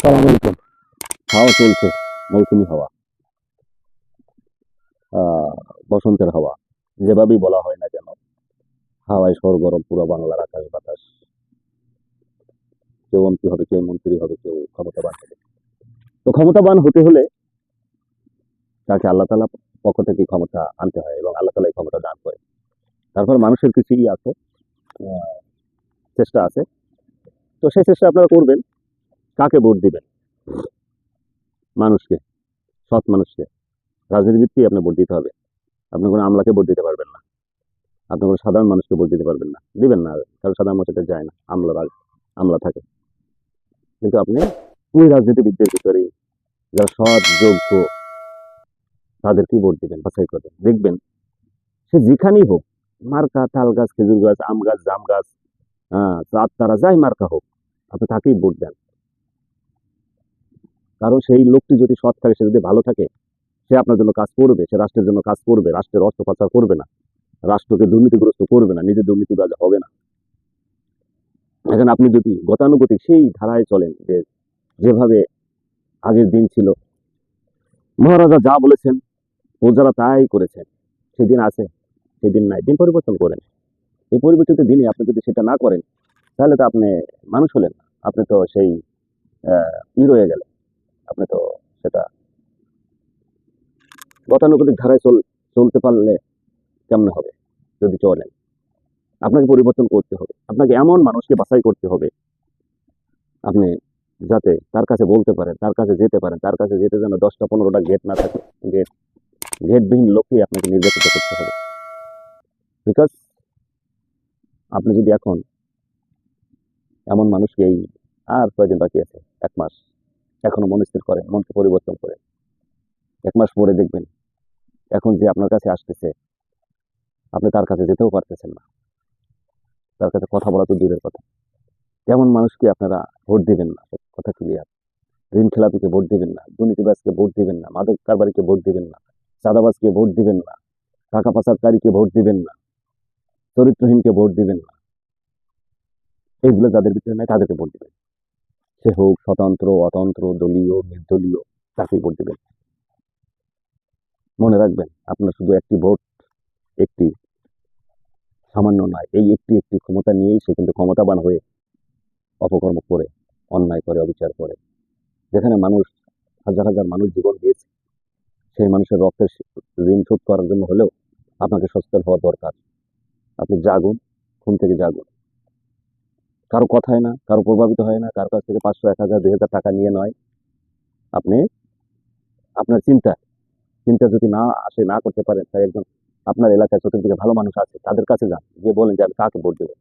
সালাম আলাইকুম। হাওয়া চলছে, মৌসুমি হাওয়া, আহ, বসন্তের হাওয়া, যেভাবেই বলা হয় না কেন, হাওয়ায় সরগরম পুরো বাংলার আকাশ বাতাস। কেউ এমপি হবে, কেউ মন্ত্রী হবে, কেউ ক্ষমতাবান হবে। তো ক্ষমতাবান হতে হলে তাকে আল্লাহ তালা পক্ষ থেকে ক্ষমতা আনতে হয় এবং আল্লাহ তালা এই ক্ষমতা দান করে। তারপর মানুষের কিছুই আছে, আহ, চেষ্টা আছে। তো সেই চেষ্টা আপনারা করবেন। কাকে ভোট দিবেন? মানুষকে, সৎ মানুষকে, রাজনীতিবিদকে আপনি ভোট দিতে হবে। আপনি কোনো আমলাকে ভোট দিতে পারবেন না, আপনি কোনো সাধারণ মানুষকে ভোট দিতে পারবেন না, দিবেন না। কারণ সাধারণ মানুষ এটা যায় না, আমলা থাকে। কিন্তু আপনি ওই রাজনীতিবিদদের ভিতরে যারা সৎ যোগ্য, তাদেরকে ভোট দিবেন, বাছাই করবেন। দেখবেন সে যেখানেই হোক, মার্কা তাল গাছ, খেজুর গাছ, আম গাছ, জাম গাছ, চাঁদ তারা যাই মার্কা হোক, আপনি তাকেই ভোট দেন। কারণ সেই লোকটি যদি সৎ থাকে, সে যদি ভালো থাকে, সে আপনার জন্য কাজ করবে, সে রাষ্ট্রের জন্য কাজ করবে, রাষ্ট্রের অর্থ পাচার করবে না, রাষ্ট্রকে দুর্নীতিগ্রস্ত করবে না, নিজে দুর্নীতিবাজ হবে না। এখন আপনি যদি গতানুগতিক সেই ধারায় চলেন, যে যেভাবে আগের দিন ছিল, মহারাজা যা বলেছেন প্রজারা তাই করেছেন, সেদিন আছে, সেদিন নাই, দিন পরিবর্তন করেন। এই পরিবর্তিত দিনে আপনি যদি সেটা না করেন, তাহলে তো আপনি মানুষ হলেন না, আপনি তো সেই রয়ে গেলেন। আপনি তো সেটা গতানুগতিক ধারায় চলতে পারলে কেমন হবে? যদি চলেন, আপনাকে পরিবর্তন করতে হবে, আপনাকে এমন মানুষকে বাছাই করতে হবে আপনি, যাতে তার কাছে বলতে পারেন, তার কাছে যেতে পারেন, তার কাছে যেতে যেন 10টা 15টা গেট না থাকে। গেট গেটবিহীন লোককে আপনাকে নির্বাচিত করতে হবে। বিকজ আপনি যদি এখন এমন মানুষকে এই, আর কয়দিন বাকি আছে, 1 মাস, এখনো মনস্থির করেন, মনকে পরিবর্তন করেন, 1 মাস পরে দেখবেন এখন যে আপনার কাছে আসতেছে, আপনি তার কাছে যেতেও পারতেছেন না, তার কাছে কথা বলা তো দূরের কথা। তেমন মানুষকে আপনারা ভোট দিবেন না, কথা ক্লিয়ার। ঋণ খেলাপিকে ভোট দিবেন না, দুর্নীতিবাজকে ভোট দিবেন না, মাদক কারবারিকে ভোট দিবেন না, চাঁদাবাজকে ভোট দিবেন না, টাকা পাচারকারীকে ভোট দিবেন না, চরিত্রহীনকে ভোট দিবেন না। এইগুলো যাদের ভিতরে নাই তাদেরকে ভোট দিবেন। সে হোক স্বতন্ত্র, অতন্ত্র, দলীয়, নির্দলীয়, তাকে ভোট দিবেন। মনে রাখবেন, আপনার শুধু একটি ভোট, একটি সামান্য নয়, এই একটি একটি ক্ষমতা নিয়েই সে কিন্তু ক্ষমতাবান হয়ে অপকর্ম করে, অন্যায় করে, অবিচার করে। যেখানে মানুষ, হাজার হাজার মানুষ জীবন দিয়েছে, সেই মানুষের রক্তের ঋণ শোধ করার জন্য হলেও আপনাকে সচেতন হওয়া দরকার। আপনি জাগুন, ঘুম থেকে জাগুন। কারো কথায় না, কারো প্রভাবিত হয় না, কারো কাছ থেকে 500, 1000, 2000 টাকা নিয়ে নয়। আপনি আপনার চিন্তা, চিন্তা যদি না আসে, না করতে পারেন, তাই একজন আপনার এলাকায় চতুর্দিকে ভালো মানুষ আছে, তাদের কাছে যান, গিয়ে বলেন যে আমি কাকে ভোট দেবো।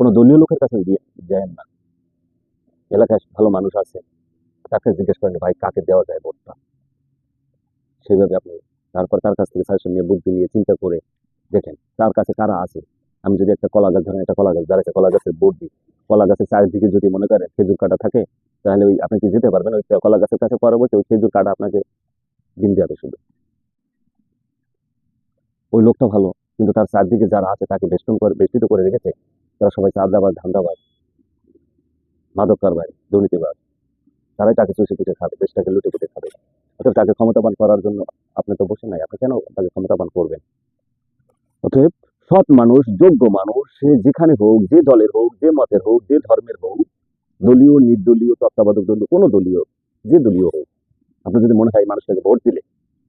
কোনো দলীয় লোকের কাছে গিয়ে যান না, এলাকায় ভালো মানুষ আছে, তাকে জিজ্ঞেস করেন ভাই কাকে দেওয়া যায় ভোটটা। সেইভাবে আপনি তারপর তার কাছ থেকে সাজেশন নিয়ে, বুদ্ধি নিয়ে, চিন্তা করে দেখেন তার কাছে কারা আছে। আমি যদি একটা কলা গাছ ধরেন, একটা কলা গাছ দাঁড়াচ্ছে, কলা গাছের ভোট দিই, কলা গাছের চারিদিকে যদি মনে করেন খেজুর কাটা থাকে, তাহলে ওই আপনি কি যেতে পারবেন ওই কলা গাছের কাছে? পরবর্তী ওই খেজুর কাটা আপনাকে দিন যাবে শুধু। ওই লোকটা ভালো, কিন্তু তার চারদিকে যারা আছে তাকে বেষ্টিত করে রেখেছে, তারা সবাই চাঁদাবাজ, ধান্দাবাজ, মাদক কারবারি, দুর্নীতিবাজ। তারাই তাকে চুষে পুষে খাবে, দেশটাকে লুটে পুটে খাবে। অতএব তাকে ক্ষমতাবান করার জন্য আপনি তো বসে নাই, আপনি কেন তাকে ক্ষমতাবান করবেন? অতএব সৎ মানুষ, যোগ্য মানুষ, সে যেখানে হোক, যে দলের হোক, যে মতের হোক, যে ধর্মের হোক, দলীয়, নির্দলীয়, তত্ত্বাবধায়ক দলীয়, কোনো দলীয়, যে দলীয় হোক, আপনি যদি মনে হয় মানুষটাকে ভোট দিলে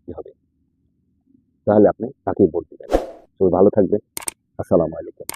কি হবে, তাহলে আপনি তাকেই ভোট দিবেন। সবাই ভালো থাকবেন। আসসালামু আলাইকুম।